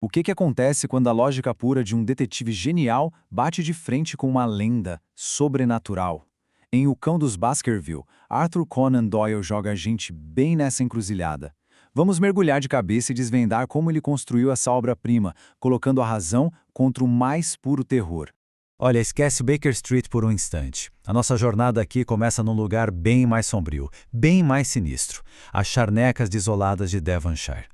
O que acontece quando a lógica pura de um detetive genial bate de frente com uma lenda sobrenatural? Em O Cão dos Baskerville, Arthur Conan Doyle joga a gente bem nessa encruzilhada. Vamos mergulhar de cabeça e desvendar como ele construiu essa obra-prima, colocando a razão contra o mais puro terror. Olha, esquece Baker Street por um instante. A nossa jornada aqui começa num lugar bem mais sombrio, bem mais sinistro. As Charnecas Desoladas de Devonshire.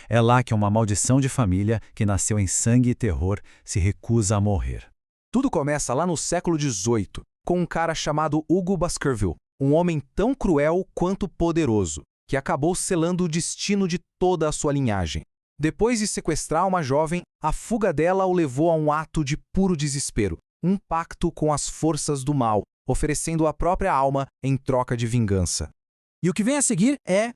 É lá que uma maldição de família, que nasceu em sangue e terror, se recusa a morrer. Tudo começa lá no século XVIII, com um cara chamado Hugo Baskerville, um homem tão cruel quanto poderoso, que acabou selando o destino de toda a sua linhagem. Depois de sequestrar uma jovem, a fuga dela o levou a um ato de puro desespero, um pacto com as forças do mal, oferecendo a própria alma em troca de vingança. E o que vem a seguir é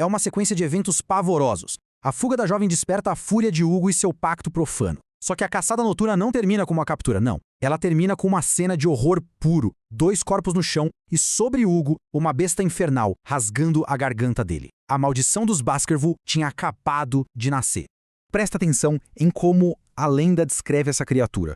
uma sequência de eventos pavorosos. A fuga da jovem desperta a fúria de Hugo e seu pacto profano. Só que a caçada noturna não termina com uma captura, não. Ela termina com uma cena de horror puro, 2 corpos no chão e sobre Hugo, uma besta infernal, rasgando a garganta dele. A maldição dos Baskerville tinha acabado de nascer. Presta atenção em como a lenda descreve essa criatura.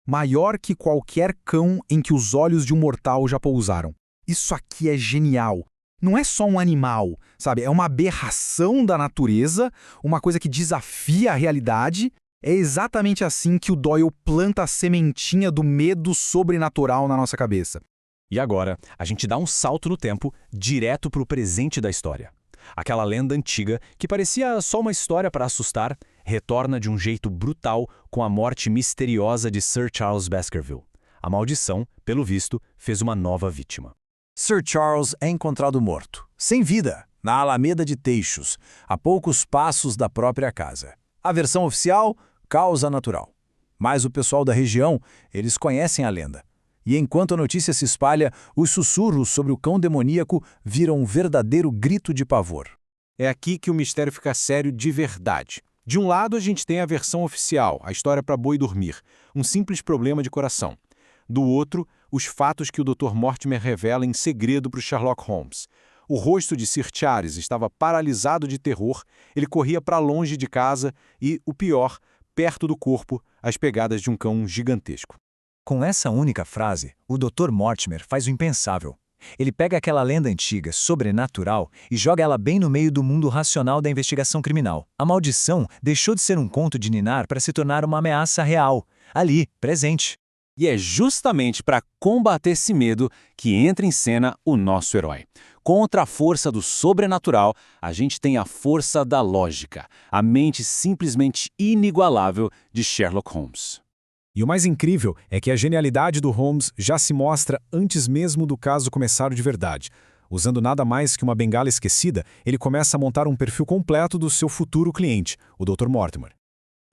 Maior que qualquer cão em que os olhos de um mortal já pousaram. Isso aqui é genial. Não é só um animal, sabe? É uma aberração da natureza, uma coisa que desafia a realidade. É exatamente assim que o Doyle planta a sementinha do medo sobrenatural na nossa cabeça. E agora, a gente dá um salto no tempo, direto para o presente da história. Aquela lenda antiga, que parecia só uma história para assustar, retorna de um jeito brutal com a morte misteriosa de Sir Charles Baskerville. A maldição, pelo visto, fez uma nova vítima. Sir Charles é encontrado morto, sem vida, na Alameda de Teixos, a poucos passos da própria casa. A versão oficial, causa natural. Mas o pessoal da região, eles conhecem a lenda. E enquanto a notícia se espalha, os sussurros sobre o cão demoníaco viram um verdadeiro grito de pavor. É aqui que o mistério fica sério de verdade. De um lado, a gente tem a versão oficial, a história para boi dormir, um simples problema de coração. Do outro, os fatos que o Dr. Mortimer revela em segredo para o Sherlock Holmes. O rosto de Sir Charles estava paralisado de terror, ele corria para longe de casa e, o pior, perto do corpo, as pegadas de um cão gigantesco. Com essa única frase, o Dr. Mortimer faz o impensável. Ele pega aquela lenda antiga, sobrenatural, e joga ela bem no meio do mundo racional da investigação criminal. A maldição deixou de ser um conto de ninar para se tornar uma ameaça real, ali, presente. E é justamente para combater esse medo que entra em cena o nosso herói. Contra a força do sobrenatural, a gente tem a força da lógica, a mente simplesmente inigualável de Sherlock Holmes. E o mais incrível é que a genialidade do Holmes já se mostra antes mesmo do caso começar de verdade. Usando nada mais que uma bengala esquecida, ele começa a montar um perfil completo do seu futuro cliente, o Dr. Mortimer.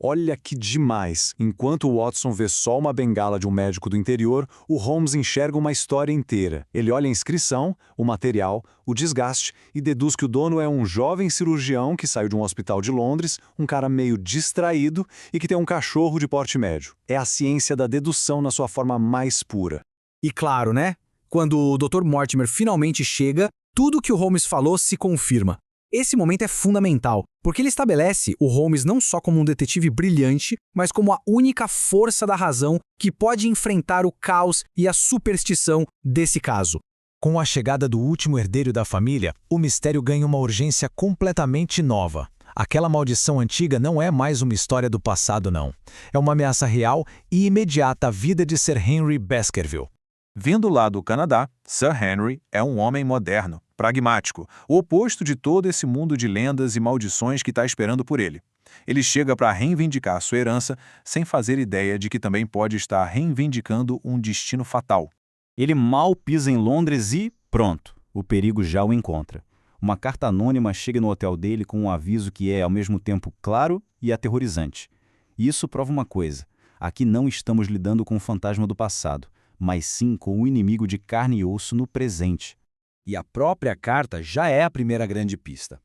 Olha que demais! Enquanto o Watson vê só uma bengala de um médico do interior, o Holmes enxerga uma história inteira. Ele olha a inscrição, o material, o desgaste e deduz que o dono é um jovem cirurgião que saiu de um hospital de Londres, um cara meio distraído e que tem um cachorro de porte médio. É a ciência da dedução na sua forma mais pura. E claro, né? Quando o Dr. Mortimer finalmente chega, tudo que o Holmes falou se confirma. Esse momento é fundamental, porque ele estabelece o Holmes não só como um detetive brilhante, mas como a única força da razão que pode enfrentar o caos e a superstição desse caso. Com a chegada do último herdeiro da família, o mistério ganha uma urgência completamente nova. Aquela maldição antiga não é mais uma história do passado, não. É uma ameaça real e imediata à vida de Sir Henry Baskerville. Vindo lá do Canadá, Sir Henry é um homem moderno, pragmático, o oposto de todo esse mundo de lendas e maldições que está esperando por ele. Ele chega para reivindicar sua herança sem fazer ideia de que também pode estar reivindicando um destino fatal. Ele mal pisa em Londres e, pronto, o perigo já o encontra. Uma carta anônima chega no hotel dele com um aviso que é, ao mesmo tempo, claro e aterrorizante. E isso prova uma coisa: aqui não estamos lidando com o fantasma do passado, mas sim com o inimigo de carne e osso no presente. E a própria carta já é a primeira grande pista.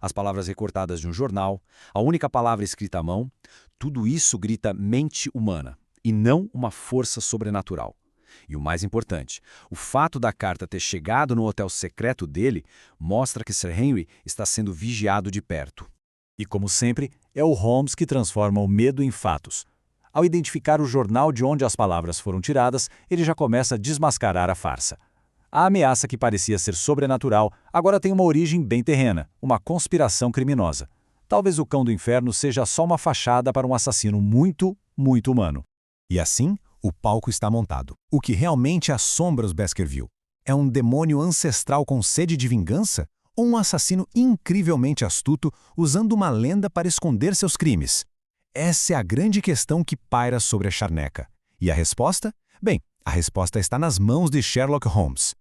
As palavras recortadas de um jornal, a única palavra escrita à mão, tudo isso grita mente humana, e não uma força sobrenatural. E o mais importante, o fato da carta ter chegado no hotel secreto dele mostra que Sir Henry está sendo vigiado de perto. E, como sempre, é o Holmes que transforma o medo em fatos. Ao identificar o jornal de onde as palavras foram tiradas, ele já começa a desmascarar a farsa. A ameaça que parecia ser sobrenatural agora tem uma origem bem terrena, uma conspiração criminosa. Talvez o Cão do Inferno seja só uma fachada para um assassino muito, muito humano. E assim, o palco está montado. O que realmente assombra os Baskerville? É um demônio ancestral com sede de vingança? Ou um assassino incrivelmente astuto usando uma lenda para esconder seus crimes? Essa é a grande questão que paira sobre a charneca. E a resposta? Bem, a resposta está nas mãos de Sherlock Holmes.